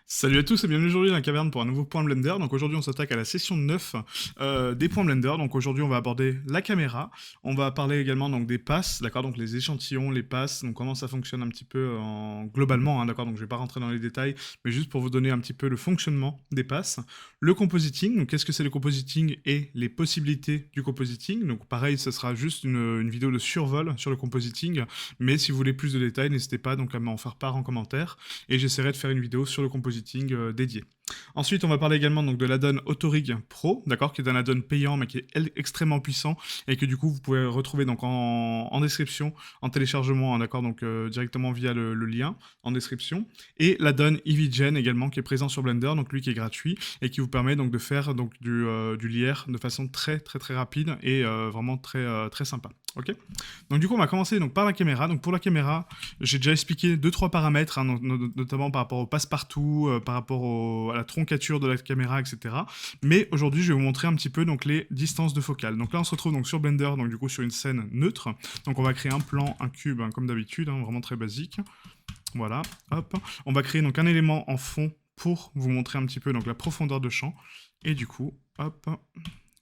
Salut à tous et bienvenue aujourd'hui dans la caverne pour un nouveau point Blender. Donc aujourd'hui on s'attaque à la session 9 des points Blender. Donc aujourd'hui on va aborder la caméra, on va parler également donc des passes, d'accord, donc les échantillons, les passes, donc comment ça fonctionne un petit peu globalement, hein, d'accord, donc je vais pas rentrer dans les détails, mais juste pour vous donner un petit peu le fonctionnement des passes. Le compositing, donc qu'est-ce que c'est le compositing et les possibilités du compositing. Donc pareil, ce sera juste une vidéo de survol sur le compositing, mais si vous voulez plus de détails, n'hésitez pas donc à m'en faire part en commentaire et j'essaierai de faire une vidéo sur le compositing dédié. Ensuite, on va parler également donc de l'add-on Autorig Pro, d'accord, qui est un add-on payant mais qui est extrêmement puissant et que du coup vous pouvez retrouver donc en description, en téléchargement, hein, d'accord, donc directement via le lien en description. Et l'add-on EasyGen également qui est présent sur Blender, donc lui qui est gratuit et qui vous permet donc de faire donc du lierre de façon très rapide et vraiment très sympa. Ok. Donc du coup on va commencer donc par la caméra. Donc pour la caméra, j'ai déjà expliqué 2-3 paramètres, hein, notamment par rapport au passe-partout, par rapport à la troncature de la caméra, etc. Mais aujourd'hui, je vais vous montrer un petit peu donc les distances de focale. Donc là, on se retrouve donc sur Blender, donc du coup sur une scène neutre. Donc on va créer un plan, un cube, hein, comme d'habitude, hein, vraiment très basique. Voilà, hop. On va créer donc un élément en fond pour vous montrer un petit peu donc la profondeur de champ. Et du coup, hop,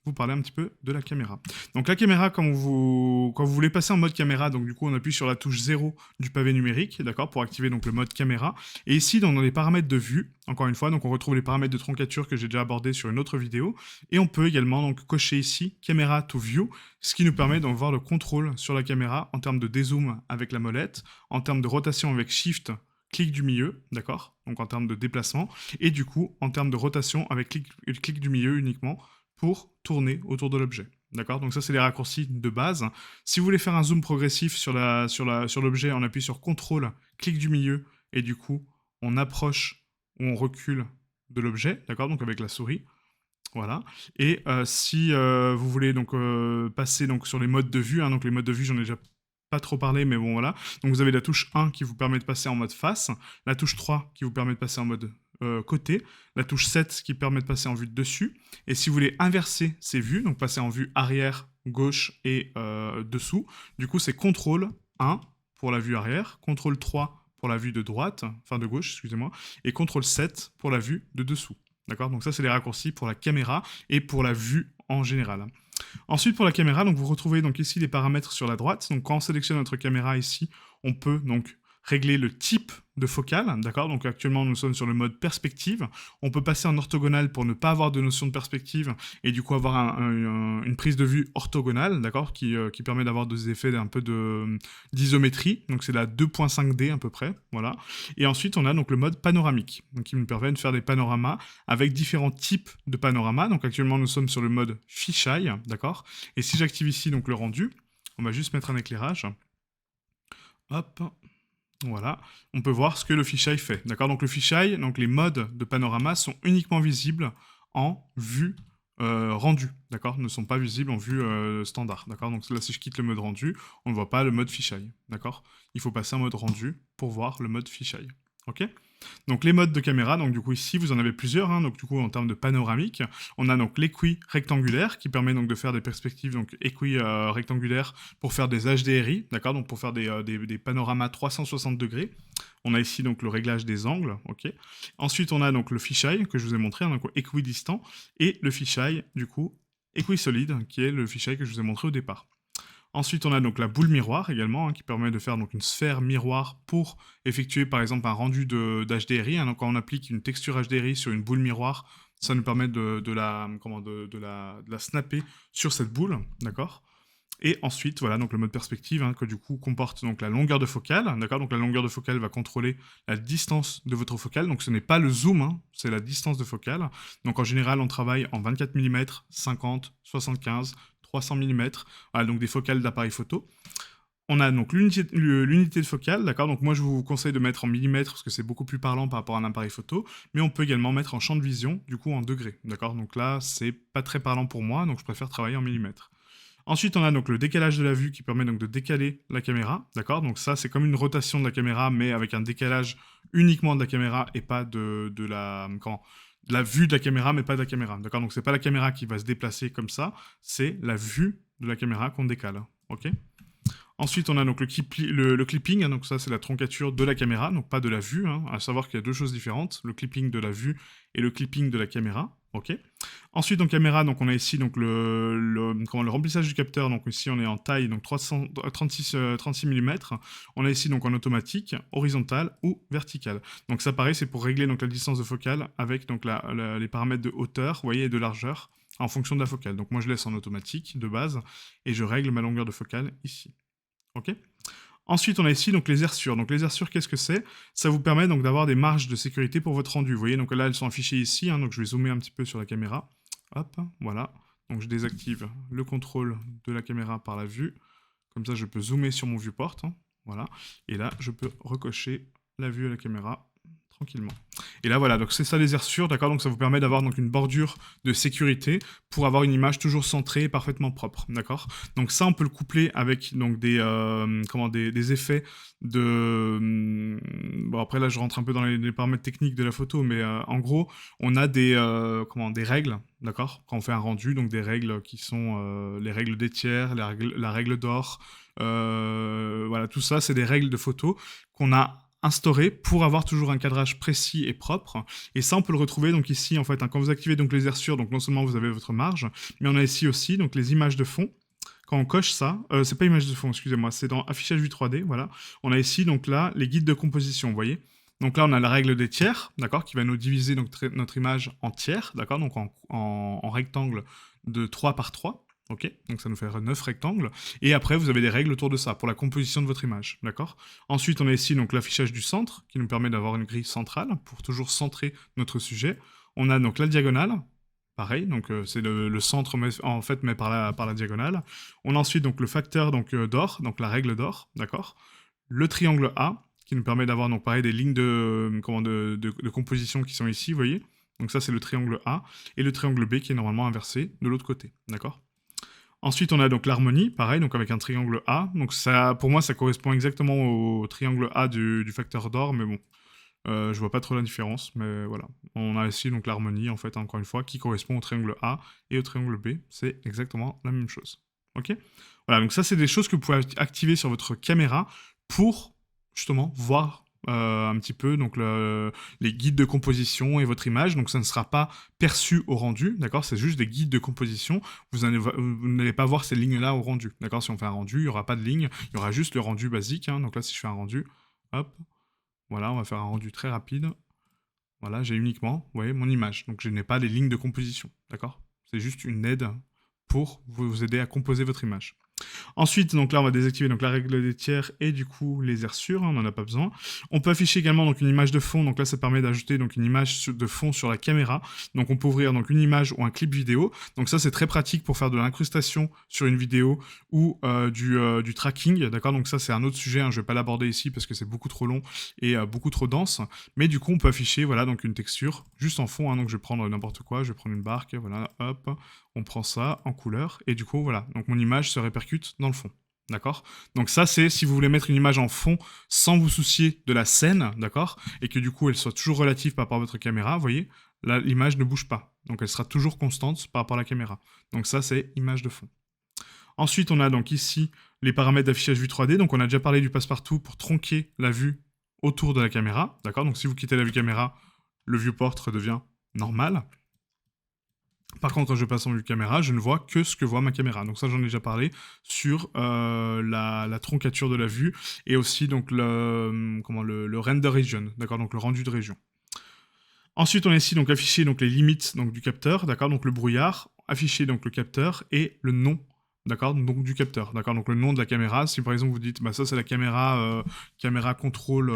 vous parler un petit peu de la caméra. Donc la caméra, quand vous voulez passer en mode caméra, donc du coup on appuie sur la touche 0 du pavé numérique, d'accord, pour activer donc le mode caméra. Et ici, dans les paramètres de vue, encore une fois, donc on retrouve les paramètres de troncature que j'ai déjà abordés sur une autre vidéo. Et on peut également donc cocher ici caméra to view, ce qui nous permet d'en voir le contrôle sur la caméra en termes de dézoom avec la molette, en termes de rotation avec shift, clic du milieu, d'accord, donc en termes de déplacement, et du coup en termes de rotation avec clic du milieu uniquement, pour tourner autour de l'objet. D'accord. Donc ça, c'est les raccourcis de base. Si vous voulez faire un zoom progressif sur l'objet, on appuie sur CTRL, clic du milieu, et du coup, on approche ou on recule de l'objet, d'accord, donc avec la souris. Voilà. Et si vous voulez donc passer donc sur les modes de vue, hein, donc les modes de vue, j'en ai déjà pas trop parlé, mais bon voilà. Donc vous avez la touche 1 qui vous permet de passer en mode face, la touche 3 qui vous permet de passer en mode côté, la touche 7 qui permet de passer en vue de dessus. Et si vous voulez inverser ces vues, donc passer en vue arrière, gauche et dessous, du coup c'est CTRL 1 pour la vue arrière, CTRL 3 pour la vue de droite, enfin de gauche, excusez-moi, et CTRL 7 pour la vue de dessous. D'accord. Donc ça, c'est les raccourcis pour la caméra et pour la vue en général. Ensuite, pour la caméra, donc vous retrouvez donc ici les paramètres sur la droite. Donc quand on sélectionne notre caméra ici, on peut donc régler le type de focale, d'accord. Donc actuellement, nous sommes sur le mode perspective. On peut passer en orthogonal pour ne pas avoir de notion de perspective et du coup avoir une prise de vue orthogonale, d'accord, qui permet d'avoir des effets d'un peu d'isométrie. Donc c'est la 2.5D à peu près, voilà. Et ensuite, on a donc le mode panoramique, donc qui nous permet de faire des panoramas avec différents types de panoramas. Donc actuellement, nous sommes sur le mode fisheye, d'accord. Et si j'active ici donc le rendu, on va juste mettre un éclairage. Hop. Voilà, on peut voir ce que le fisheye fait. D'accord. Donc le fisheye, donc les modes de panorama sont uniquement visibles en vue rendue. D'accord, ne sont pas visibles en vue standard. D'accord. Donc là, si je quitte le mode rendu, on ne voit pas le mode fisheye. D'accord. Il faut passer en mode rendu pour voir le mode fisheye. Ok. Donc les modes de caméra, donc du coup ici vous en avez plusieurs, hein, donc du coup en termes de panoramique, on a donc l'équi rectangulaire qui permet donc de faire des perspectives donc équi rectangulaires pour faire des HDRI, d'accord, donc pour faire des panoramas 360 degrés. On a ici donc le réglage des angles, ok. Ensuite on a donc le fisheye que je vous ai montré, hein, donc équidistant, et le fisheye du coup équisolide qui est le fisheye que je vous ai montré au départ. Ensuite, on a donc la boule miroir également, hein, qui permet de faire donc une sphère miroir pour effectuer par exemple un rendu d'HDRI. Hein, donc quand on applique une texture HDRI sur une boule miroir, ça nous permet de la snapper sur cette boule, d'accord. Et ensuite, voilà, donc le mode perspective, hein, que du coup comporte donc la longueur de focale, d'accord. Donc la longueur de focale va contrôler la distance de votre focale, donc ce n'est pas le zoom, hein, c'est la distance de focale. Donc en général, on travaille en 24 mm, 50, 75, 300 mm, voilà, donc des focales d'appareil photo. On a donc l'unité de focale, d'accord. Donc moi je vous conseille de mettre en millimètres parce que c'est beaucoup plus parlant par rapport à un appareil photo, mais on peut également mettre en champ de vision, du coup en degrés, d'accord. Donc là c'est pas très parlant pour moi, donc je préfère travailler en millimètres. Ensuite, on a donc le décalage de la vue qui permet donc de décaler la caméra, d'accord. Donc ça, c'est comme une rotation de la caméra, mais avec un décalage uniquement de la caméra et pas de la vue de la caméra, mais pas de la caméra, d'accord. Donc c'est pas la caméra qui va se déplacer comme ça, c'est la vue de la caméra qu'on décale, ok. Ensuite, on a donc le clipping, hein, donc ça c'est la troncature de la caméra, donc pas de la vue, hein, à savoir qu'il y a deux choses différentes, le clipping de la vue et le clipping de la caméra, ok. Ensuite, en caméra, donc on a ici donc le remplissage du capteur, donc ici on est en taille, donc 36 mm, on a ici donc en automatique, horizontal ou vertical. Donc ça pareil, c'est pour régler donc la distance de focale avec donc les paramètres de hauteur, vous voyez, et de largeur, en fonction de la focale. Donc moi je laisse en automatique de base, et je règle ma longueur de focale ici. Ok. Ensuite, on a ici donc les hersures. Donc les hersures, qu'est-ce que c'est? Ça vous permet donc d'avoir des marges de sécurité pour votre rendu. Vous voyez, donc là, elles sont affichées ici. Hein, donc je vais zoomer un petit peu sur la caméra. Hop, voilà. Donc je désactive le contrôle de la caméra par la vue. Comme ça, je peux zoomer sur mon viewport. Hein, voilà. Et là, je peux recocher la vue à la caméra tranquillement. Et là, voilà, donc c'est ça les hersures, d'accord? Donc ça vous permet d'avoir donc une bordure de sécurité pour avoir une image toujours centrée et parfaitement propre, d'accord? Donc ça, on peut le coupler avec donc des effets de... Bon, après là, je rentre un peu dans les paramètres techniques de la photo, mais en gros, on a des règles, d'accord? Quand on fait un rendu, donc des règles qui sont les règles des tiers, la règle d'or, voilà, tout ça, c'est des règles de photo qu'on a instauré pour avoir toujours un cadrage précis et propre. Et ça, on peut le retrouver donc ici, en fait, hein, quand vous activez donc les hersures, donc non seulement vous avez votre marge, mais on a ici aussi donc les images de fond. Quand on coche ça, c'est pas image de fond, excusez-moi, c'est dans affichage vue 3D, voilà. On a ici donc là les guides de composition, vous voyez. Donc là, on a la règle des tiers, d'accord, qui va nous diviser donc notre image en tiers, d'accord, donc en rectangle de 3 par 3. Ok, donc ça nous fait 9 rectangles. Et après, vous avez des règles autour de ça pour la composition de votre image, d'accord. Ensuite, on a ici donc l'affichage du centre qui nous permet d'avoir une grille centrale pour toujours centrer notre sujet. On a donc la diagonale, pareil, donc c'est le centre en fait mais par la diagonale. On a ensuite donc le facteur d'or, donc la règle d'or, d'accord. Le triangle A qui nous permet d'avoir donc pareil des lignes de composition qui sont ici, vous voyez. Donc ça c'est le triangle A et le triangle B qui est normalement inversé de l'autre côté, d'accord. Ensuite, on a donc l'harmonie, pareil, donc avec un triangle A. Donc ça, pour moi, ça correspond exactement au triangle A du facteur d'or, mais bon, je vois pas trop la différence, mais voilà. On a ici donc l'harmonie, en fait, encore une fois, qui correspond au triangle A et au triangle B. C'est exactement la même chose. Ok. Voilà, donc ça, c'est des choses que vous pouvez activer sur votre caméra pour, justement, voir un petit peu donc les guides de composition et votre image. Donc ça ne sera pas perçu au rendu, d'accord? C'est juste des guides de composition. Vous n'allez pas voir ces lignes-là au rendu, d'accord? Si on fait un rendu, il n'y aura pas de ligne, il y aura juste le rendu basique. Hein. Donc là, si je fais un rendu, hop, voilà, on va faire un rendu très rapide. Voilà, j'ai uniquement, vous voyez, mon image. Donc je n'ai pas les lignes de composition, d'accord? C'est juste une aide pour vous aider à composer votre image. Ensuite, donc là, on va désactiver donc la règle des tiers et du coup les hersures, hein, on n'en a pas besoin. On peut afficher également donc une image de fond, donc là ça permet d'ajouter donc une image de fond sur la caméra. Donc on peut ouvrir donc une image ou un clip vidéo. Donc ça c'est très pratique pour faire de l'incrustation sur une vidéo ou du tracking, d'accord. Donc ça c'est un autre sujet, hein, je vais pas l'aborder ici parce que c'est beaucoup trop long et beaucoup trop dense. Mais du coup on peut afficher voilà donc une texture juste en fond. Hein, donc je vais prendre n'importe quoi, je vais prendre une barque, voilà, hop. On prend ça en couleur, et du coup, voilà. Donc mon image se répercute dans le fond. D'accord. Donc ça, c'est si vous voulez mettre une image en fond sans vous soucier de la scène, d'accord, et que du coup, elle soit toujours relative par rapport à votre caméra, vous voyez, là, l'image ne bouge pas. Donc elle sera toujours constante par rapport à la caméra. Donc ça, c'est image de fond. Ensuite, on a donc ici les paramètres d'affichage vue 3D. Donc on a déjà parlé du passe-partout pour tronquer la vue autour de la caméra, d'accord. Donc si vous quittez la vue caméra, le viewport redevient normal. Par contre, quand je passe en vue caméra, je ne vois que ce que voit ma caméra. Donc ça, j'en ai déjà parlé sur la troncature de la vue et aussi donc le render region, d'accord, donc le rendu de région. Ensuite, on a ici donc affiché donc les limites donc du capteur, d'accord, donc le brouillard, afficher donc le capteur et le nom, d'accord, donc du capteur, d'accord, donc le nom de la caméra. Si par exemple vous dites, bah ça c'est la caméra contrôle.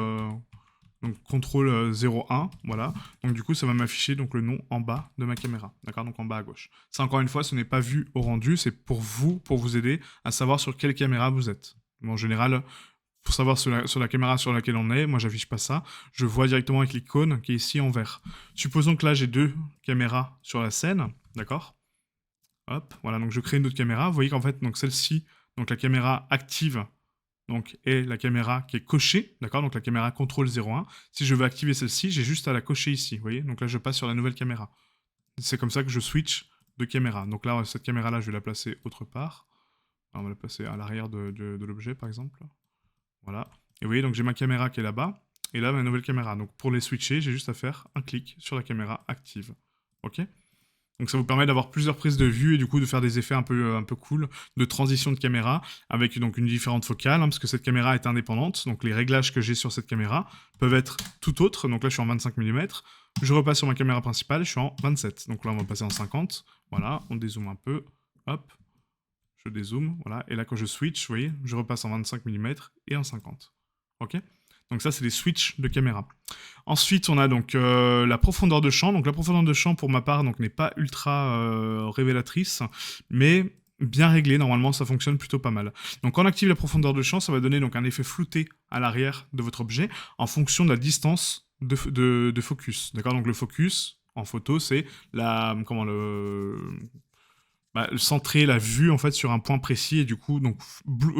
Donc contrôle 01, voilà. Donc du coup, ça va m'afficher donc le nom en bas de ma caméra, d'accord, donc en bas à gauche. Ça, encore une fois, ce n'est pas vu au rendu, c'est pour vous aider à savoir sur quelle caméra vous êtes. Bon, en général, pour savoir sur la caméra sur laquelle on est, moi, j'affiche pas ça. Je vois directement avec l'icône qui est ici en vert. Supposons que là, j'ai deux caméras sur la scène, d'accord. Hop, voilà, donc je crée une autre caméra. Vous voyez qu'en fait, donc celle-ci, donc la caméra active donc, et la caméra qui est cochée, d'accord, donc la caméra contrôle 01. Si je veux activer celle-ci, j'ai juste à la cocher ici, vous voyez, donc là je passe sur la nouvelle caméra. C'est comme ça que je switch de caméra. Donc là, cette caméra-là, je vais la placer autre part. Alors, on va le passer à l'arrière de l'objet, par exemple. Voilà. Et vous voyez, donc j'ai ma caméra qui est là-bas, et là, ma nouvelle caméra. Donc pour les switcher, j'ai juste à faire un clic sur la caméra active. Ok? Donc ça vous permet d'avoir plusieurs prises de vue et du coup de faire des effets un peu cool de transition de caméra avec donc une différente focale, hein, parce que cette caméra est indépendante. Donc les réglages que j'ai sur cette caméra peuvent être tout autres. Donc là je suis en 25 mm. Je repasse sur ma caméra principale, je suis en 27. Donc là on va passer en 50. Voilà, on dézoome un peu. Hop, je dézoome. Voilà. Et là quand je switch, vous voyez, je repasse en 25 mm et en 50. Ok? Donc ça c'est les switches de caméra. Ensuite, on a donc la profondeur de champ. Donc la profondeur de champ, pour ma part, donc n'est pas ultra révélatrice, mais bien réglée. Normalement, ça fonctionne plutôt pas mal. Donc quand on active la profondeur de champ, ça va donner donc un effet flouté à l'arrière de votre objet en fonction de la distance de focus. D'accord. Donc le focus en photo, c'est la centrer la vue en fait sur un point précis et du coup donc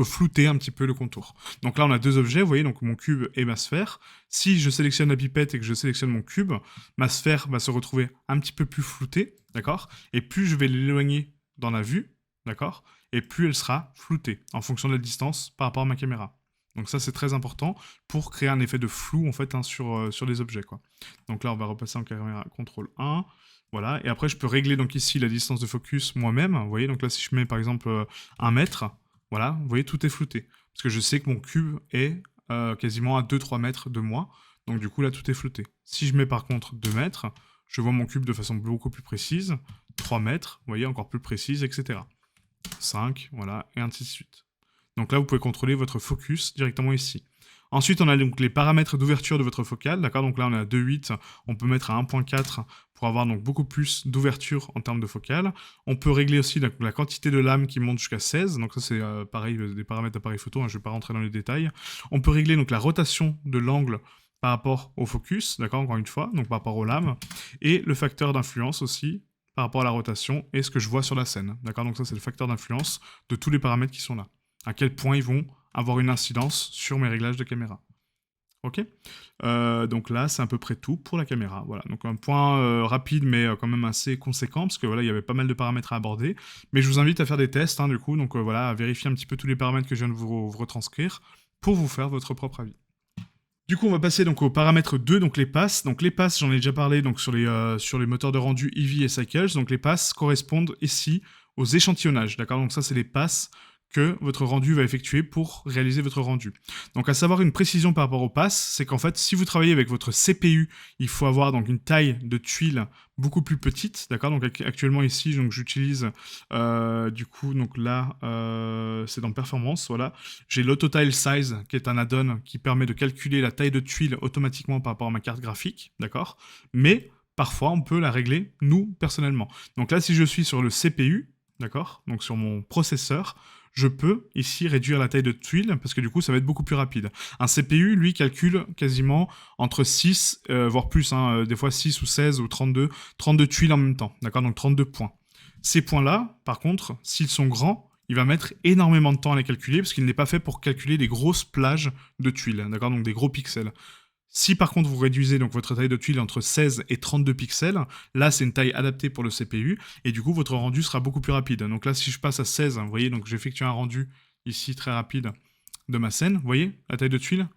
flouter un petit peu le contour. Donc là on a deux objets, vous voyez, donc mon cube et ma sphère. Si je sélectionne la pipette et que je sélectionne mon cube, ma sphère va se retrouver un petit peu plus floutée, d'accord? Et plus je vais l'éloigner dans la vue, d'accord? Et plus elle sera floutée en fonction de la distance par rapport à ma caméra. Donc ça c'est très important pour créer un effet de flou en fait hein, sur les objets quoi. Donc là on va repasser en caméra contrôle 1. Voilà, et après je peux régler donc ici la distance de focus moi-même. Vous voyez, donc là si je mets par exemple 1 mètre, voilà, vous voyez tout est flouté. Parce que je sais que mon cube est quasiment à 2-3 mètres de moi. Donc du coup là tout est flouté. Si je mets par contre 2 mètres, je vois mon cube de façon beaucoup plus précise. 3 mètres, vous voyez, encore plus précise, etc. 5, voilà, et ainsi de suite. Donc là vous pouvez contrôler votre focus directement ici. Ensuite, on a donc les paramètres d'ouverture de votre focale, d'accord? Donc là, on est à 2.8, on peut mettre à 1.4 pour avoir donc beaucoup plus d'ouverture en termes de focale. On peut régler aussi la quantité de lames qui monte jusqu'à 16, donc ça c'est pareil, des paramètres d'appareil photo, hein, je ne vais pas rentrer dans les détails. On peut régler donc la rotation de l'angle par rapport au focus, d'accord? Encore une fois, donc par rapport aux lames, et le facteur d'influence aussi par rapport à la rotation et ce que je vois sur la scène, d'accord? Donc ça c'est le facteur d'influence de tous les paramètres qui sont là. À quel point ils vont avoir une incidence sur mes réglages de caméra. Ok. Donc là, c'est à peu près tout pour la caméra. Voilà. Donc un point rapide, mais quand même assez conséquent, parce que voilà, il y avait pas mal de paramètres à aborder. Mais je vous invite à faire des tests, hein, du coup. Donc voilà, à vérifier un petit peu tous les paramètres que je viens de vous retranscrire pour vous faire votre propre avis. Du coup, on va passer donc aux paramètres 2, donc les passes. Donc les passes, j'en ai déjà parlé donc sur les moteurs de rendu Eevee et Cycles. Donc les passes correspondent ici aux échantillonnages, d'accord? Donc ça, c'est les passes que votre rendu va effectuer pour réaliser votre rendu. Donc à savoir une précision par rapport aux passes, c'est qu'en fait si vous travaillez avec votre CPU, il faut avoir donc une taille de tuile beaucoup plus petite, d'accord? Donc actuellement ici donc j'utilise du coup donc là c'est dans performance, voilà, j'ai l'autotile size qui est un add-on qui permet de calculer la taille de tuile automatiquement par rapport à ma carte graphique, d'accord? Mais parfois on peut la régler nous personnellement. Donc là si je suis sur le CPU, d'accord? Donc sur mon processeur, je peux ici réduire la taille de tuile parce que du coup ça va être beaucoup plus rapide. Un CPU, lui, calcule quasiment entre 6, voire plus, hein, des fois 6 ou 16 ou 32 tuiles en même temps, d'accord? Donc 32 points. Ces points-là, par contre, s'ils sont grands, il va mettre énormément de temps à les calculer parce qu'il n'est pas fait pour calculer des grosses plages de tuiles, d'accord? Donc des gros pixels. Si par contre vous réduisez donc votre taille de tuile entre 16 et 32 pixels, là c'est une taille adaptée pour le CPU, et du coup votre rendu sera beaucoup plus rapide. Donc là si je passe à 16, vous voyez, donc j'effectue un rendu ici très rapide de ma scène, vous voyez la taille de tuile.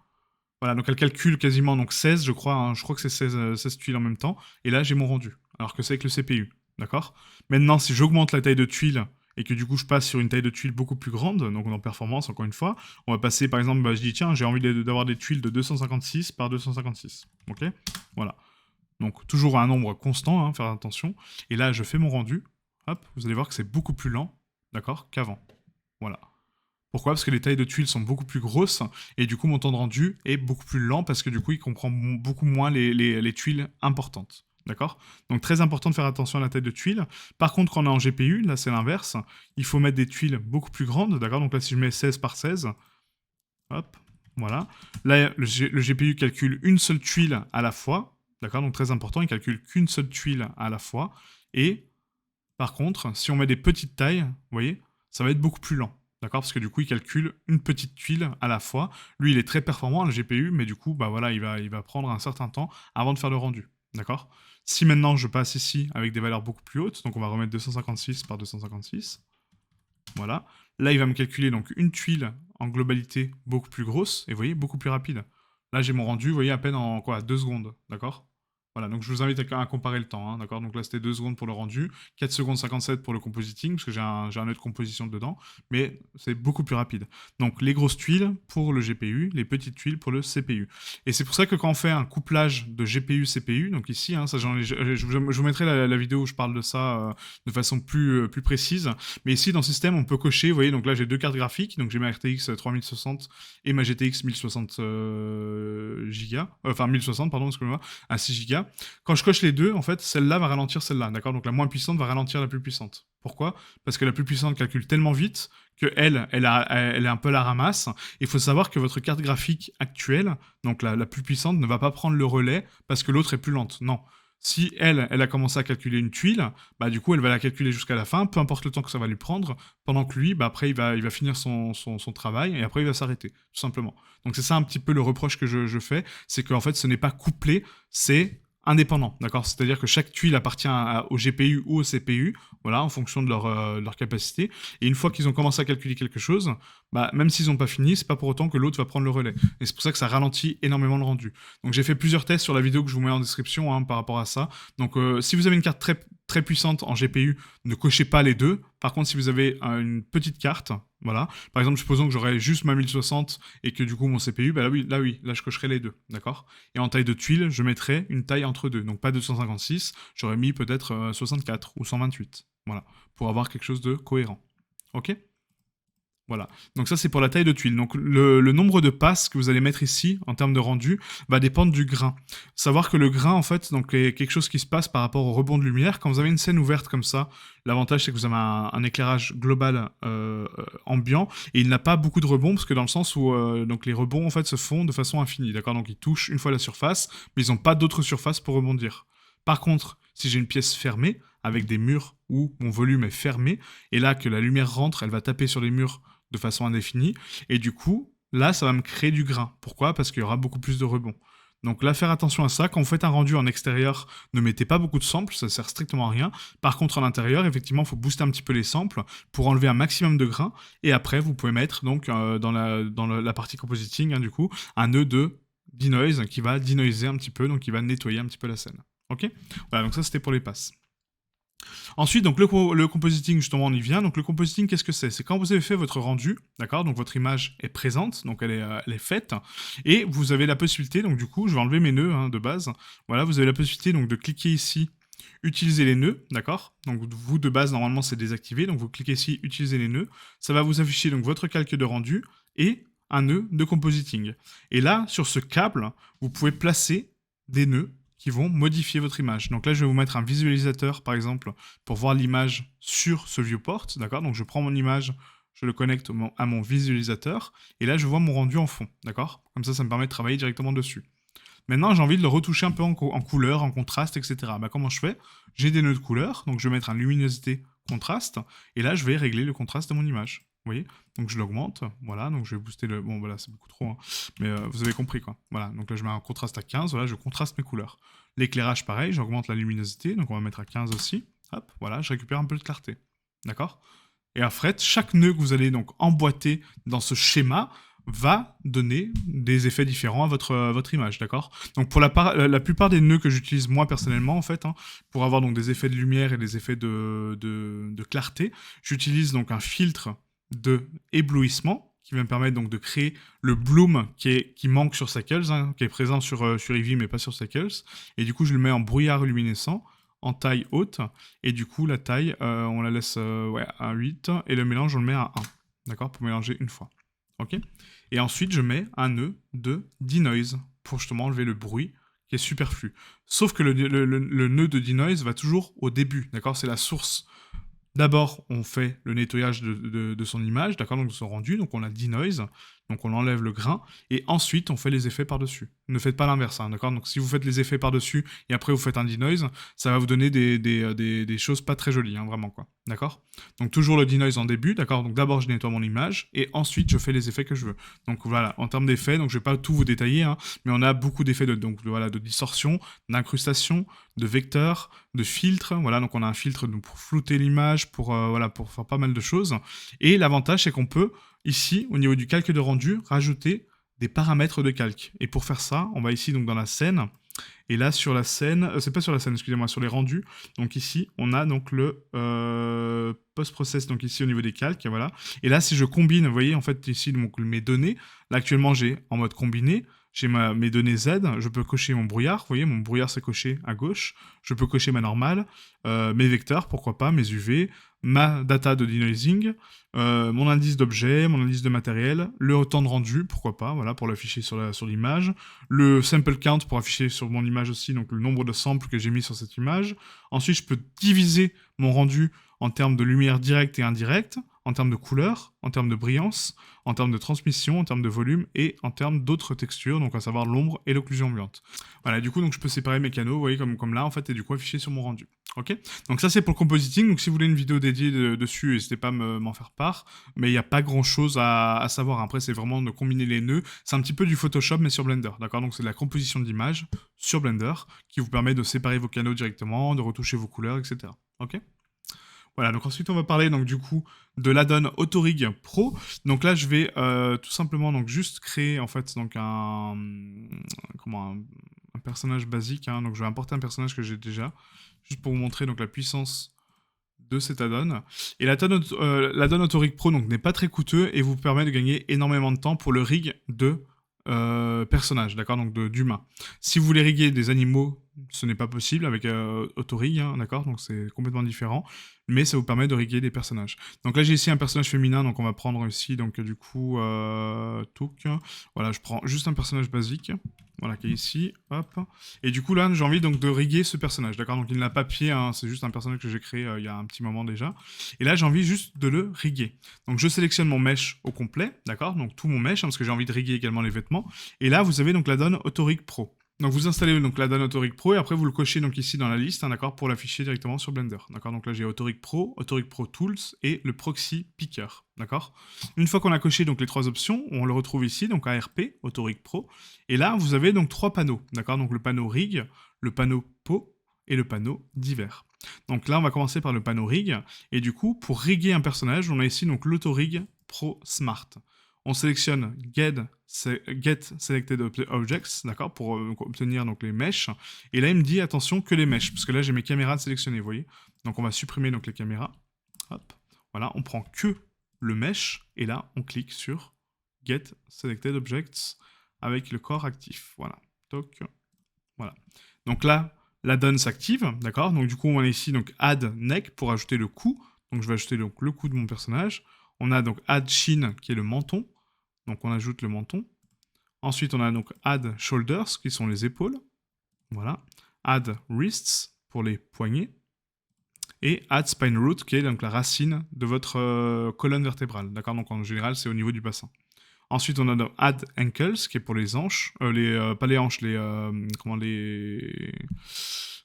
Voilà, donc elle calcule quasiment donc 16, je crois, hein, je crois que c'est 16 tuiles en même temps, et là j'ai mon rendu, alors que c'est avec le CPU, d'accord? Maintenant si j'augmente la taille de tuile et que du coup je passe sur une taille de tuile beaucoup plus grande, donc en performance encore une fois, on va passer par exemple, je dis tiens j'ai envie d'avoir des tuiles de 256 par 256, ok? Voilà, donc toujours un nombre constant, hein, faire attention, et là je fais mon rendu, hop, vous allez voir que c'est beaucoup plus lent, d'accord, qu'avant, voilà. Pourquoi? Parce que les tailles de tuiles sont beaucoup plus grosses, et du coup mon temps de rendu est beaucoup plus lent, parce que du coup il comprend beaucoup moins les tuiles importantes. D'accord? Donc très important de faire attention à la taille de tuiles. Par contre, quand on est en GPU, là c'est l'inverse, il faut mettre des tuiles beaucoup plus grandes, d'accord? Donc là si je mets 16 par 16, hop, voilà. Là le GPU calcule une seule tuile à la fois, d'accord? Donc très important, il calcule qu'une seule tuile à la fois, et par contre, si on met des petites tailles, vous voyez, ça va être beaucoup plus lent. D'accord? Parce que du coup, il calcule une petite tuile à la fois. Lui, il est très performant, le GPU, mais du coup, bah voilà, il va prendre un certain temps avant de faire le rendu. D'accord? Si maintenant je passe ici avec des valeurs beaucoup plus hautes, donc on va remettre 256 par 256. Voilà. Là, il va me calculer donc une tuile en globalité beaucoup plus grosse, et vous voyez, beaucoup plus rapide. Là, j'ai mon rendu, vous voyez, à peine en quoi, 2 secondes, d'accord? Voilà, donc je vous invite à comparer le temps, hein, d'accord? Donc là, c'était 2 secondes pour le rendu, 4 secondes 57 pour le compositing, parce que j'ai un nœud de composition dedans, mais c'est beaucoup plus rapide. Donc les grosses tuiles pour le GPU, les petites tuiles pour le CPU. Et c'est pour ça que quand on fait un couplage de GPU-CPU, donc ici, hein, ça, je vous mettrai la vidéo où je parle de ça de façon plus précise, mais ici, dans le système, on peut cocher, vous voyez, donc là, j'ai 2 cartes graphiques, donc j'ai ma RTX 3060 et ma GTX 1060 enfin 1060, pardon, excusez-moi, à 6 Go. Quand je coche les deux, en fait, celle-là va ralentir celle-là, d'accord? Donc la moins puissante va ralentir la plus puissante. Pourquoi? Parce que la plus puissante calcule tellement vite que elle est un peu la ramasse. Il faut savoir que votre carte graphique actuelle, donc la plus puissante, ne va pas prendre le relais parce que l'autre est plus lente. Non. Si elle a commencé à calculer une tuile, bah du coup elle va la calculer jusqu'à la fin, peu importe le temps que ça va lui prendre, pendant que lui, bah après il va finir son travail et après il va s'arrêter, tout simplement. Donc c'est ça un petit peu le reproche que je fais, c'est qu'en fait ce n'est pas couplé, c'est indépendant, d'accord? C'est-à-dire que chaque tuile appartient au GPU ou au CPU, voilà, en fonction de leur capacité. Et une fois qu'ils ont commencé à calculer quelque chose, bah, même s'ils n'ont pas fini, c'est pas pour autant que l'autre va prendre le relais. Et c'est pour ça que ça ralentit énormément le rendu. Donc j'ai fait plusieurs tests sur la vidéo que je vous mets en description hein, par rapport à ça. Donc si vous avez une carte très puissante en GPU, ne cochez pas les deux. Par contre, si vous avez une petite carte, voilà, par exemple, supposons que j'aurais juste ma 1060 et que du coup mon CPU, bah là je cocherai les deux, d'accord? Et en taille de tuile, je mettrais une taille entre deux, donc pas 256, j'aurais mis peut-être 64 ou 128, voilà, pour avoir quelque chose de cohérent. Ok? Voilà. Donc ça, c'est pour la taille de tuile. Donc le nombre de passes que vous allez mettre ici, en termes de rendu, va dépendre du grain. Savoir que le grain, en fait, donc, est quelque chose qui se passe par rapport au rebond de lumière. Quand vous avez une scène ouverte comme ça, l'avantage, c'est que vous avez un éclairage global ambiant, et il n'a pas beaucoup de rebonds, parce que dans le sens où donc les rebonds, en fait, se font de façon infinie. D'accord? Donc ils touchent une fois la surface, mais ils n'ont pas d'autre surface pour rebondir. Par contre, si j'ai une pièce fermée, avec des murs où mon volume est fermé, et là que la lumière rentre, elle va taper sur les murs de façon indéfinie, et du coup, là, ça va me créer du grain. Pourquoi? Parce qu'il y aura beaucoup plus de rebonds. Donc là, faire attention à ça. Quand vous faites un rendu en extérieur, ne mettez pas beaucoup de samples, ça sert strictement à rien. Par contre, en intérieur, effectivement, il faut booster un petit peu les samples pour enlever un maximum de grains. Et après, vous pouvez mettre donc dans la partie compositing, hein, du coup, un nœud de denoise qui va denoiser un petit peu, donc qui va nettoyer un petit peu la scène. Ok? Voilà, donc ça c'était pour les passes. Ensuite, donc le compositing, justement, on y vient. Donc le compositing, qu'est-ce que c'est? C'est quand vous avez fait votre rendu, d'accord? Donc votre image est présente, donc elle est faite, et vous avez la possibilité, donc du coup, je vais enlever mes nœuds hein, de base. Voilà, vous avez la possibilité donc de cliquer ici, utiliser les nœuds, d'accord? Donc vous de base, normalement, c'est désactivé, donc vous cliquez ici, utiliser les nœuds. Ça va vous afficher donc votre calque de rendu et un nœud de compositing. Et là, sur ce câble, vous pouvez placer des nœuds qui vont modifier votre image. Donc là, je vais vous mettre un visualisateur, par exemple, pour voir l'image sur ce viewport, d'accord? Donc je prends mon image, je le connecte à mon visualisateur, et là, je vois mon rendu en fond, d'accord? Comme ça me permet de travailler directement dessus. Maintenant, j'ai envie de le retoucher un peu en couleur, en contraste, etc. Bah, comment je fais? J'ai des nœuds de couleur, donc je vais mettre un luminosité contraste, et là, je vais régler le contraste de mon image. Vous voyez? Donc je l'augmente, voilà, donc je vais booster le... Bon, voilà, c'est beaucoup trop, hein. Mais vous avez compris, quoi. Voilà, donc là, je mets un contraste à 15, voilà, je contraste mes couleurs. L'éclairage, pareil, j'augmente la luminosité, donc on va mettre à 15 aussi. Hop, voilà, je récupère un peu de clarté. D'accord? Et en fait, chaque nœud que vous allez donc emboîter dans ce schéma va donner des effets différents à votre image, d'accord? Donc pour la plupart des nœuds que j'utilise moi personnellement, en fait, hein, pour avoir donc des effets de lumière et des effets de clarté, j'utilise donc un filtre de éblouissement qui va me permettre donc de créer le bloom qui manque sur Cycles, hein, qui est présent sur Eevee mais pas sur Cycles, et du coup je le mets en brouillard luminescent, en taille haute, et du coup la taille, on la laisse à 8, et le mélange on le met à 1, d'accord, pour mélanger une fois, ok? Et ensuite je mets un nœud de denoise, pour justement enlever le bruit qui est superflu. Sauf que le nœud de denoise va toujours au début, d'accord, c'est la source. D'abord, on fait le nettoyage de son image, d'accord, donc de son rendu, donc on la denoise, donc on enlève le grain, et ensuite on fait les effets par-dessus. Ne faites pas l'inverse, hein, d'accord? Donc si vous faites les effets par-dessus, et après vous faites un denoise, ça va vous donner des choses pas très jolies, hein, vraiment, quoi, d'accord? Donc toujours le denoise en début, d'accord? Donc d'abord je nettoie mon image, et ensuite je fais les effets que je veux. Donc voilà, en termes d'effets, donc je vais pas tout vous détailler, hein, mais on a beaucoup d'effets de distorsion, d'incrustation, de vecteurs, de filtres. Voilà, donc on a un filtre donc, pour flouter l'image, voilà, pour faire pas mal de choses. Et l'avantage, c'est qu'on peut, ici, au niveau du calque de rendu, rajouter des paramètres de calque. Et pour faire ça, on va ici donc dans la scène. Et là, sur la scène, c'est pas sur la scène, excusez-moi, sur les rendus. Donc ici, on a donc le post-process, donc ici au niveau des calques, voilà. Et là, si je combine, vous voyez, en fait, ici, donc, mes données, là, actuellement, j'ai en mode combiné, j'ai mes données Z, je peux cocher mon brouillard, vous voyez, mon brouillard c'est coché à gauche, je peux cocher ma normale, mes vecteurs, pourquoi pas, mes UV, ma data de denoising, mon indice d'objet, mon indice de matériel, le temps de rendu, pourquoi pas, voilà, pour l'afficher sur l'image, le sample count pour afficher sur mon image aussi, donc le nombre de samples que j'ai mis sur cette image. Ensuite, je peux diviser mon rendu en termes de lumière directe et indirecte, en termes de couleur, en termes de brillance, en termes de transmission, en termes de volume et en termes d'autres textures, donc à savoir l'ombre et l'occlusion ambiante. Voilà, du coup, donc je peux séparer mes canaux, vous voyez, comme là, en fait, et du coup afficher sur mon rendu. Ok. Donc ça, c'est pour le compositing. Donc si vous voulez une vidéo dédiée dessus, n'hésitez pas à m'en faire part. Mais il n'y a pas grand-chose à savoir. Après, c'est vraiment de combiner les nœuds. C'est un petit peu du Photoshop, mais sur Blender. D'accord. Donc c'est de la composition d'image sur Blender qui vous permet de séparer vos canaux directement, de retoucher vos couleurs, etc. Ok. Voilà, donc ensuite on va parler donc du coup de l'add-on Autorig Pro. Donc là je vais tout simplement donc juste créer en fait donc un personnage basique. Hein. Donc je vais importer un personnage que j'ai déjà, juste pour vous montrer donc la puissance de cet add-on. Et l'add-on Autorig Pro donc n'est pas très coûteux et vous permet de gagner énormément de temps pour le rig de personnages, d'accord, donc d'humains. Si vous voulez riguer des animaux, ce n'est pas possible avec Autorig, hein, d'accord, donc c'est complètement différent, mais ça vous permet de riguer des personnages. Donc là j'ai ici un personnage féminin, donc on va prendre ici, donc du coup, Touk, voilà, je prends juste un personnage basique, voilà, qui est ici, hop, et du coup là j'ai envie donc de riguer ce personnage, d'accord, donc il n'a pas pied, hein, c'est juste un personnage que j'ai créé il y a un petit moment déjà, et là j'ai envie juste de le riguer. Donc je sélectionne mon mesh au complet, d'accord, donc tout mon mesh, hein, parce que j'ai envie de riguer également les vêtements, et là vous avez donc l'add-on Autorig Pro. Donc vous installez donc l'add-on Autorig Pro et après vous le cochez donc ici dans la liste, hein, d'accord, pour l'afficher directement sur Blender, d'accord. Donc là j'ai Autorig Pro Tools et le Proxy Picker, d'accord. Une fois qu'on a coché donc les trois options, on le retrouve ici donc ARP Autorig Pro et là vous avez donc trois panneaux, d'accord. Donc le panneau Rig, le panneau Pot et le panneau Divers. Donc là on va commencer par le panneau Rig et du coup pour riguer un personnage, on a ici donc l'Autorig Pro Smart. On sélectionne Get Selected Objects, d'accord, pour obtenir donc les mèches. Et là, il me dit attention que les mèches, parce que là, j'ai mes caméras sélectionnées, vous voyez. Donc, on va supprimer donc les caméras. Hop, voilà, on prend que le mesh, et là, on clique sur Get Selected Objects avec le corps actif. Voilà, toc, voilà. Donc là, la donne s'active, d'accord. Donc du coup, on a ici donc Add Neck pour ajouter le cou. Donc je vais ajouter donc le cou de mon personnage. On a donc Add Chin qui est le menton. Donc on ajoute le menton. Ensuite, on a donc Add Shoulders qui sont les épaules. Voilà. Add Wrists pour les poignets. Et Add Spine Root qui est donc la racine de votre colonne vertébrale. D'accord. Donc en général, c'est au niveau du bassin. Ensuite, on a donc Add Ankles qui est pour les hanches. Pas les hanches,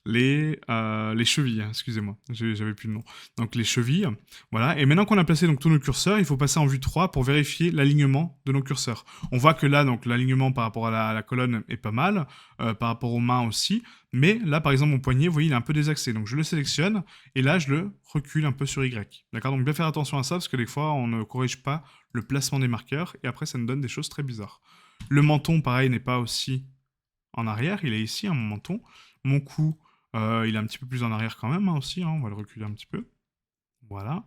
les chevilles, hein, excusez-moi, j'avais plus le nom. Donc les chevilles, voilà. Et maintenant qu'on a placé donc tous nos curseurs, il faut passer en vue 3 pour vérifier l'alignement de nos curseurs. On voit que là, donc l'alignement par rapport à la colonne est pas mal, par rapport aux mains aussi. Mais là, par exemple, mon poignet, vous voyez, il est un peu désaxé. Donc je le sélectionne et là, je le recule un peu sur Y. D'accord. Donc bien faire attention à ça parce que des fois, on ne corrige pas le placement des marqueurs et après, ça nous donne des choses très bizarres. Le menton, pareil, n'est pas aussi en arrière. Il est ici, hein, mon menton. Mon cou, il est un petit peu plus en arrière quand même, hein, aussi, hein, on va le reculer un petit peu. Voilà.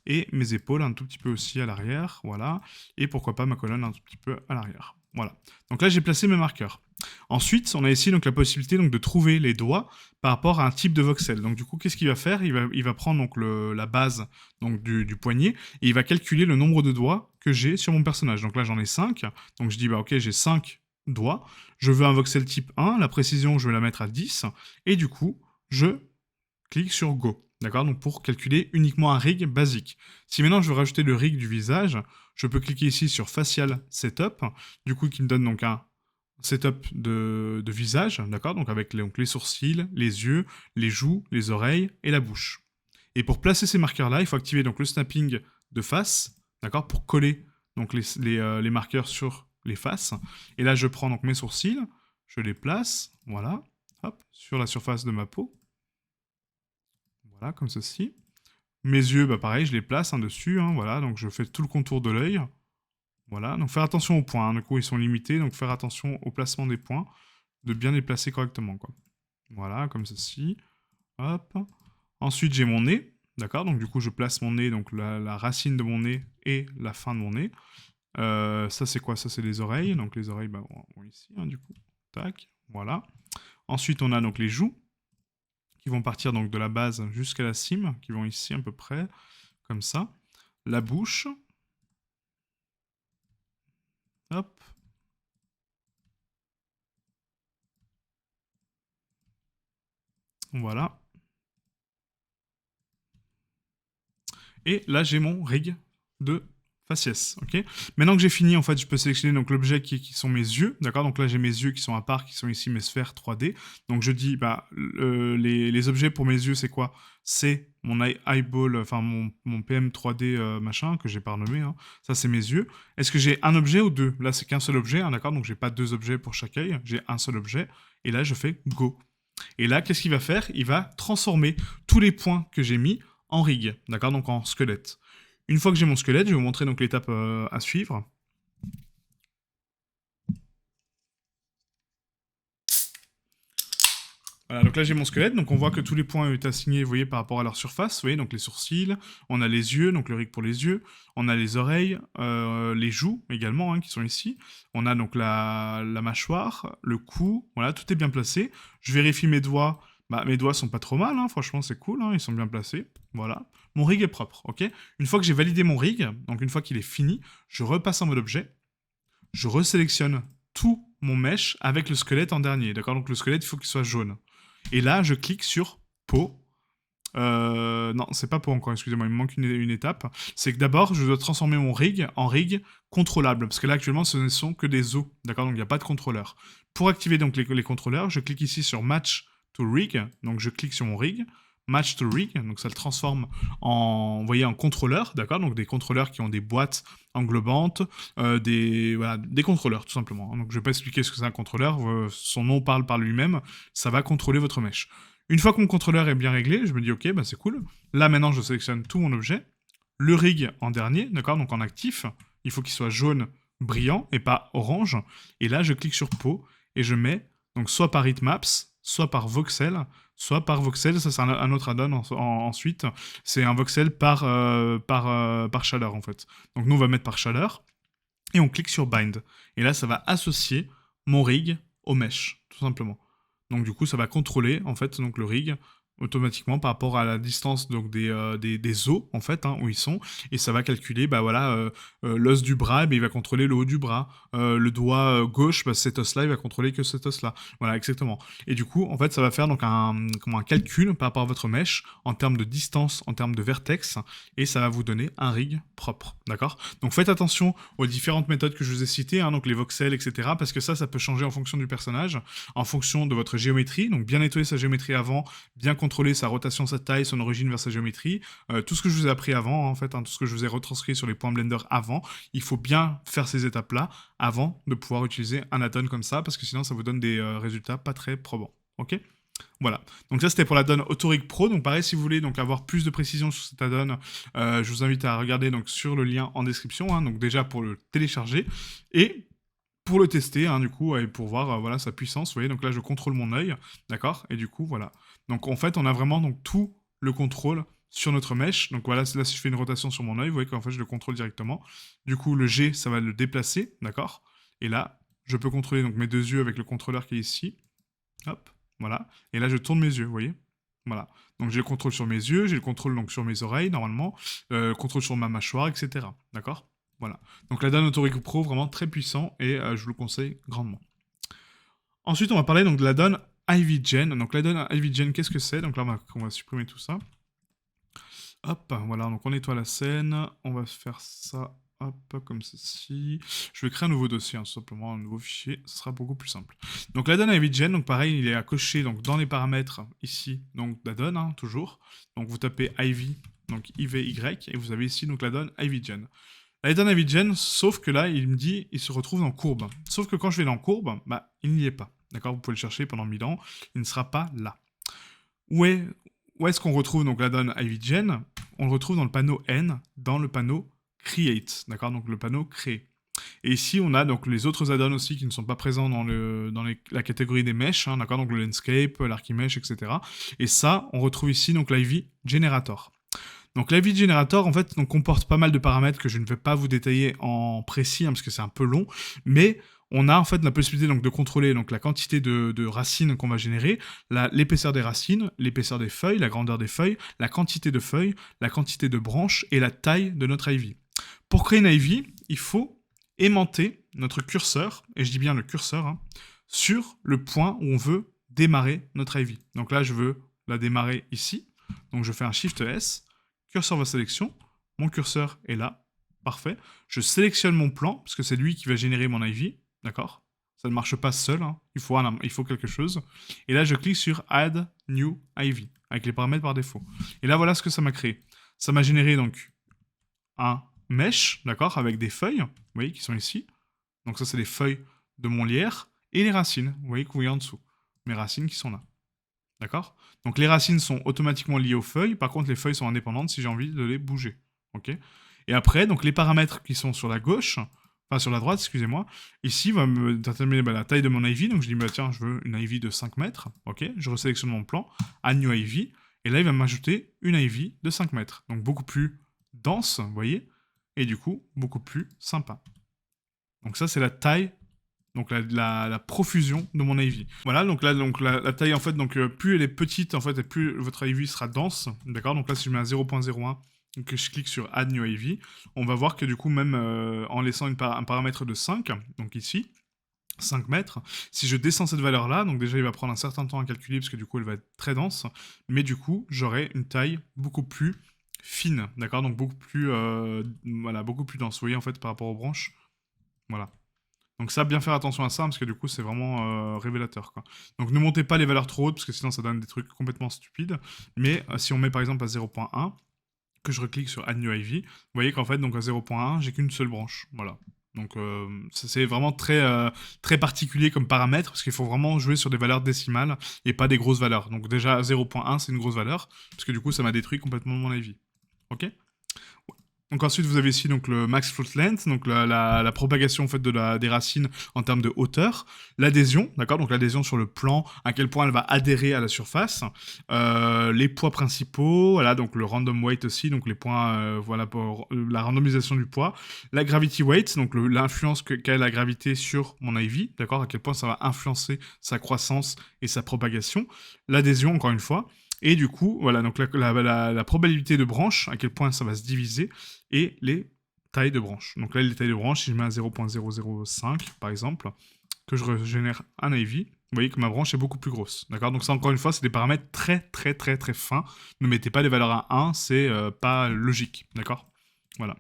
Et mes épaules un tout petit peu aussi à l'arrière, voilà. Et pourquoi pas ma colonne un tout petit peu à l'arrière. Voilà. Donc là, j'ai placé mes marqueurs. Ensuite, on a ici donc la possibilité donc, de trouver les doigts par rapport à un type de voxel. Donc du coup, qu'est-ce qu'il va faire ? Il va prendre donc, la base donc, du poignet et il va calculer le nombre de doigts que j'ai sur mon personnage. Donc là, j'en ai 5. Donc je dis, bah ok, j'ai 5 doigts. Je veux un voxel type 1, la précision, je vais la mettre à 10. Et du coup, je clique sur Go. D'accord ? Donc pour calculer uniquement un rig basique. Si maintenant je veux rajouter le rig du visage, je peux cliquer ici sur Facial Setup, du coup qui me donne donc un setup de visage, d'accord ? Donc avec les sourcils, les yeux, les joues, les oreilles et la bouche. Et pour placer ces marqueurs-là, il faut activer donc le snapping de face, d'accord ? Pour coller donc les marqueurs sur les faces. Et là, je prends donc mes sourcils, je les place, voilà. hop, sur la surface de ma peau. Voilà, comme ceci. Mes yeux, bah pareil, je les place dessus, voilà, donc je fais tout le contour de l'œil. Voilà, donc faire attention aux points, du coup ils sont limités, donc faire attention au placement des points, de bien les placer correctement, quoi. Voilà, comme ceci. Hop. Ensuite, j'ai mon nez, d'accord? Donc du coup, je place mon nez, donc la racine de mon nez et la fin de mon nez. Ça, c'est quoi? Ça, c'est les oreilles. Donc les oreilles, bah, vont ici, du coup. Tac, voilà. Ensuite, on a donc les joues, qui vont partir donc de la base jusqu'à la cime, qui vont ici à peu près, comme ça. La bouche. Hop. Voilà. Et là, j'ai mon rig de faciès, ok. Maintenant que j'ai fini, en fait, je peux sélectionner donc l'objet qui sont mes yeux, d'accord. Donc là, j'ai mes yeux qui sont à part, qui sont ici mes sphères 3D. Donc je dis, bah, les objets pour mes yeux, c'est quoi? C'est mon eyeball, enfin mon PM 3D machin que j'ai pas renommé. Ça, c'est mes yeux. Est-ce que j'ai un objet ou deux? Là, c'est qu'un seul objet, d'accord. Donc j'ai pas deux objets pour chaque œil, j'ai un seul objet. Et là, je fais Go. Et là, qu'est-ce qu'il va faire? Il va transformer tous les points que j'ai mis en rig, d'accord, donc en squelette. Une fois que j'ai mon squelette, je vais vous montrer donc l'étape à suivre. Voilà, donc là j'ai mon squelette, donc on voit que tous les points ont été assignés, vous voyez, par rapport à leur surface, vous voyez, donc les sourcils, on a les yeux, donc le rig pour les yeux, on a les oreilles, les joues également, qui sont ici, on a donc la mâchoire, le cou, voilà, tout est bien placé. Je vérifie mes doigts, bah mes doigts sont pas trop mal, franchement c'est cool, ils sont bien placés, voilà. Mon rig est propre, ok. Une fois que j'ai validé mon rig, donc une fois qu'il est fini, je repasse en mode objet, je resélectionne tout mon mesh avec le squelette en dernier, d'accord. Donc le squelette, il faut qu'il soit jaune. Et là, je clique sur peau. Non, c'est pas peau encore, excusez-moi, il me manque une étape. C'est que d'abord, je dois transformer mon rig en rig contrôlable, parce que là, actuellement, ce ne sont que des os, d'accord, donc il n'y a pas de contrôleur. Pour activer donc les contrôleurs, je clique ici sur Match to Rig, donc je clique sur mon rig, Match to Rig, donc ça le transforme en, vous voyez, en contrôleur, d'accord, donc des contrôleurs qui ont des boîtes englobantes, des contrôleurs, tout simplement. Donc je vais pas expliquer ce que c'est un contrôleur, son nom parle par lui-même, ça va contrôler votre mesh. Une fois que mon contrôleur est bien réglé, je me dis ok, bah c'est cool. Là maintenant, je sélectionne tout mon objet. Le rig en dernier, d'accord, donc en actif. Il faut qu'il soit jaune brillant et pas orange. Et là, je clique sur peau et je mets donc soit par heatmaps, soit par voxel, soit par voxel. Ça c'est un autre add-on ensuite. C'est un voxel par chaleur en fait. Donc nous on va mettre par chaleur et on clique sur bind. Et là, ça va associer mon rig au mesh, tout simplement. Donc du coup, ça va contrôler en fait donc le rig automatiquement par rapport à la distance donc des os en fait où ils sont, et ça va calculer bah voilà l'os du bras, il va contrôler le haut du bras, le doigt gauche, bah, cet os là il va contrôler que cet os là, voilà exactement. Et du coup en fait ça va faire donc un calcul par rapport à votre mesh en termes de distance, en termes de vertex, et ça va vous donner un rig propre, d'accord. Donc faites attention aux différentes méthodes que je vous ai citées, donc les voxels, etc., parce que ça peut changer en fonction du personnage, en fonction de votre géométrie, donc bien nettoyer sa géométrie avant, bien contrôler sa rotation, sa taille, son origine vers sa géométrie, tout ce que je vous ai appris avant, en fait, tout ce que je vous ai retranscrit sur les points Blender avant, il faut bien faire ces étapes-là avant de pouvoir utiliser un add-on comme ça, parce que sinon ça vous donne des résultats pas très probants, ok. Voilà, donc ça c'était pour l'add-on Autorig Pro. Donc pareil, si vous voulez donc avoir plus de précision sur cet add-on, je vous invite à regarder donc sur le lien en description, donc déjà pour le télécharger, et pour le tester, du coup, et pour voir voilà, sa puissance. Vous voyez, donc là, je contrôle mon œil, d'accord. Et du coup, voilà. Donc, en fait, on a vraiment donc, tout le contrôle sur notre mesh. Donc, voilà, là, si je fais une rotation sur mon œil, vous voyez qu'en fait, je le contrôle directement. Du coup, le G, ça va le déplacer, d'accord. Et là, je peux contrôler donc, mes deux yeux avec le contrôleur qui est ici. Hop, voilà. Et là, je tourne mes yeux, vous voyez. Voilà. Donc, j'ai le contrôle sur mes yeux, j'ai le contrôle donc, sur mes oreilles, normalement, contrôle sur ma mâchoire, etc. D'accord. Voilà. Donc l'add-on Autorig Pro, vraiment très puissant, et je vous le conseille grandement. Ensuite, on va parler donc de l'add-on Ivy Gen. Donc l'add-on Ivy Gen, qu'est-ce que c'est? Donc là, on va supprimer tout ça. Hop, voilà, donc on nettoie la scène. On va faire ça, hop, comme ceci. Je vais créer un nouveau dossier, tout simplement, un nouveau fichier. Ce sera beaucoup plus simple. Donc l'add-on Ivy Gen, donc pareil, il est à cocher donc, dans les paramètres, ici, donc d'add-on, toujours. Donc vous tapez Ivy, donc IVY, et vous avez ici donc l'add-on Ivy Gen. L'add-on Ivy Gen, sauf que là, il me dit, il se retrouve en courbe. Sauf que quand je vais dans courbe, bah, il n'y est pas. D'accord, vous pouvez le chercher pendant 1000 ans, il ne sera pas là. Où est-ce qu'on retrouve donc l'addon IVGen? On le retrouve dans le panneau N, dans le panneau Create, d'accord, donc le panneau Créer. Et ici, on a donc les autres add-ons aussi qui ne sont pas présents dans la catégorie des meshes, hein, d'accord, donc le landscape, l'archimesh, etc. Et ça, on retrouve ici donc l'IV Generator. Donc l'IV Generator, en fait, donc, comporte pas mal de paramètres que je ne vais pas vous détailler en précis, hein, parce que c'est un peu long, mais on a en fait la possibilité donc, de contrôler donc, la quantité de racines qu'on va générer, l'épaisseur des racines, l'épaisseur des feuilles, la grandeur des feuilles, la quantité de feuilles, la quantité de branches et la taille de notre IV. Pour créer une IV, il faut aimanter notre curseur, et je dis bien le curseur, hein, sur le point où on veut démarrer notre IV. Donc là, je veux la démarrer ici, donc je fais un Shift S, curseur va sélection, mon curseur est là, parfait. Je sélectionne mon plan, parce que c'est lui qui va générer mon IV, d'accord? Ça ne marche pas seul, hein. Il faut quelque chose. Et là, je clique sur Add New IV, avec les paramètres par défaut. Et là, voilà ce que ça m'a créé. Ça m'a généré donc un mesh, d'accord, avec des feuilles, vous voyez, qui sont ici. Donc ça, c'est les feuilles de mon lierre, et les racines, vous voyez, que vous voyez en dessous. Mes racines qui sont là. D'accord? Donc les racines sont automatiquement liées aux feuilles, par contre les feuilles sont indépendantes si j'ai envie de les bouger. Ok? Et après, donc les paramètres qui sont sur la gauche, enfin sur la droite, excusez-moi, ici va me déterminer la taille de mon IV, donc je dis bah, tiens, je veux une IV de 5 mètres, ok? Je resélectionne mon plan, Add New IV, et là il va m'ajouter une IV de 5 mètres, donc beaucoup plus dense, vous voyez, et du coup beaucoup plus sympa. Donc ça c'est la taille, donc la profusion de mon IV. Voilà, donc là, donc la taille, en fait, donc plus elle est petite, en fait, et plus votre IV sera dense, d'accord? Donc là, si je mets à 0.01, et que je clique sur Add New IV, on va voir que du coup, même en laissant un paramètre de 5, donc ici, 5 mètres, si je descends cette valeur-là, donc déjà, il va prendre un certain temps à calculer, parce que du coup, elle va être très dense, mais du coup, j'aurai une taille beaucoup plus fine, d'accord? Donc beaucoup plus, voilà, beaucoup plus dense, vous voyez, en fait, par rapport aux branches, voilà. Donc ça, bien faire attention à ça, parce que du coup, c'est vraiment révélateur, quoi. Donc ne montez pas les valeurs trop hautes, parce que sinon, ça donne des trucs complètement stupides. Mais si on met par exemple à 0.1, que je reclique sur Add New IV, vous voyez qu'en fait, donc à 0.1, j'ai qu'une seule branche. Voilà. Donc c'est vraiment très particulier comme paramètre, parce qu'il faut vraiment jouer sur des valeurs décimales, et pas des grosses valeurs. Donc déjà, 0.1, c'est une grosse valeur, parce que du coup, ça m'a détruit complètement mon IV. Ok? Donc ensuite, vous avez ici donc, le max float length, donc la propagation en fait, des racines en termes de hauteur, l'adhésion, d'accord, donc l'adhésion sur le plan, à quel point elle va adhérer à la surface, les poids principaux, voilà, donc le random weight aussi, donc les points, voilà, pour la randomisation du poids, la gravity weight, donc l'influence qu'a la gravité sur mon IV, d'accord, à quel point ça va influencer sa croissance et sa propagation, l'adhésion, encore une fois, et du coup, voilà, donc la probabilité de branche, à quel point ça va se diviser, et les tailles de branches. Donc là, les tailles de branches, si je mets à 0.005, par exemple, que je régénère un IV, vous voyez que ma branche est beaucoup plus grosse. D'accord? Donc ça, encore une fois, c'est des paramètres très fins. Ne mettez pas les valeurs à 1, c'est pas logique. D'accord? Voilà.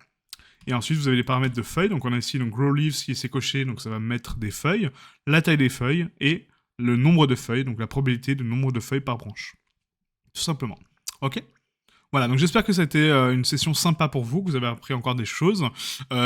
Et ensuite, vous avez les paramètres de feuilles. Donc on a ici donc grow leaves qui s'est coché, donc ça va mettre des feuilles, la taille des feuilles et le nombre de feuilles, donc la probabilité de nombre de feuilles par branche. Tout simplement. Ok? Voilà, donc j'espère que ça a été une session sympa pour vous, que vous avez appris encore des choses.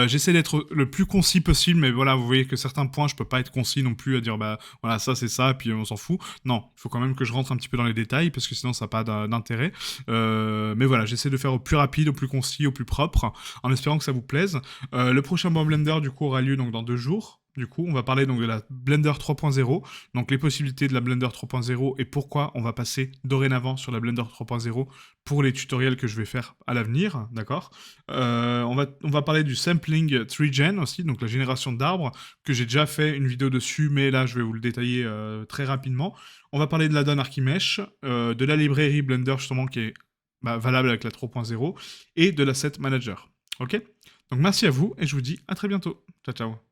J'essaie d'être le plus concis possible, mais voilà, vous voyez que certains points, je peux pas être concis non plus à dire, bah voilà, ça c'est ça, puis on s'en fout. Non, il faut quand même que je rentre un petit peu dans les détails, parce que sinon ça n'a pas d'intérêt. Mais voilà, j'essaie de faire au plus rapide, au plus concis, au plus propre, en espérant que ça vous plaise. Le prochain Bon Blender, du coup, aura lieu donc dans 2 jours. Du coup, on va parler donc de la Blender 3.0, donc les possibilités de la Blender 3.0 et pourquoi on va passer dorénavant sur la Blender 3.0 pour les tutoriels que je vais faire à l'avenir, d'accord. On va parler du sampling 3gen aussi, donc la génération d'arbres, que j'ai déjà fait une vidéo dessus, mais là je vais vous le détailler très rapidement. On va parler de l'addon Archimesh, de la librairie Blender justement qui est valable avec la 3.0, et de l'asset manager, ok. Donc merci à vous, et je vous dis à très bientôt. Ciao, ciao.